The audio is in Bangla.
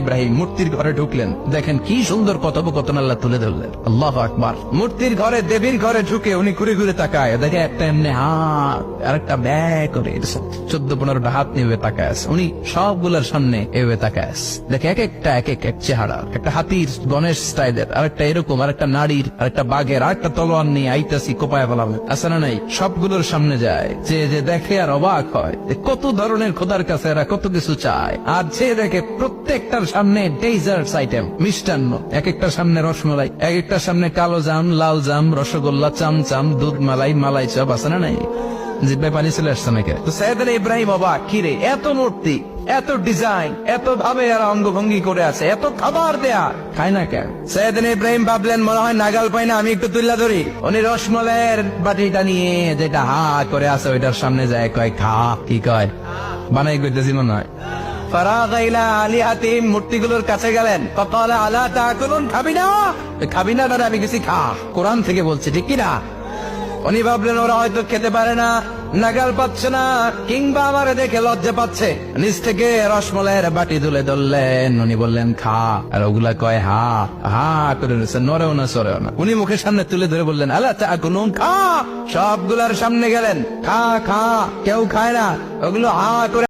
ইব্রাহিম মূর্তির ঘরে ঢুকলেন, দেখেন কি সুন্দর কথোপকথন আল্লাহ তুলে ধরলেন। আল্লাহু আকবার। মূর্তির ঘরে, দেবীর ঘরে ঢুকে উনি ঘুরে ঘুরে তাকায়, দেখে একটা এমনি হাত আর একটা ব্যাগ করে 14-15টা হাত নিয়ে তাকায় আছে। উনি সবগুলোর সামনে এভাবে তাকায় আছে, দেখে এক একটা এক এক চেহারা, একটা হাতির গণেশ স্টাইলের, আর একটা এরকম, আর একটা নারীর, আর একটা বাঘের, আর একটা তলোয়ার নিয়ে আইতাছি কোপায় ফেলাবে, আছে না নাই? সবগুলোর সামনে যায়, যে যে দেখে আর অবাক হয় কত ধরনের খোদার কাছে এরা কত কিছু চায়। আর যে দেখে প্রত্যেকটার সামনে ডেজার্টস আইটেম, মিষ্টান্ন, এক একটার সামনে রসমালাই, এক একটার সামনে কালো জাম, লাল জাম, রসগোল্লা, চামচাম, দুধ মালাই, মালাই চপ, আছে না নাই? জিব্বায় পানি চলে আসছে নাকি? তো সাইয়েদনা ইব্রাহিম অবাক, কিরে এত মূর্তি, এত ডিজাইন, এত ভাবে এরা অঙ্গভঙ্গি করে আছে, এত খাবার দেয়া, খায় না কেন? সাইয়েদনা ইব্রাহিম ভাবলেন মনে হয় নাগাল পাই না, আমি একটু তুল্লা ধরি। উনি রসমলাইয়ের বাটিটা নিয়ে যেটা হা করে আছে ওইটার সামনে যায়, কয় খা। কি কয়? বানাই করতেছি মনে হয়। মূর্তিগুলোর কাছে গেলেন, আলা তাকুলুন, খাবি না? খাবি না দাদা, আমি কিছু খা, কোরআন থেকে বলছে, ঠিক কিনা? উনি ভাবলেন ওরা হয়তো খেতে পারে না, নাগাল পাচ্ছে না, কিংবা আমারে দেখে লজ্জা পাচ্ছে। নিচ থেকে রসমলাইয়ের বাটি তুলে ধরলেন, উনি বললেন খা, আর ওগুলা কয় হা হা করে নিচ্ছে, নড়েও না সরেও না। উনি মুখের সামনে তুলে ধরে বললেন আলা তাকুলুন, খা। সবগুলার সামনে গেলেন, খা খা, কেউ খায় না, ওগুলো হা করে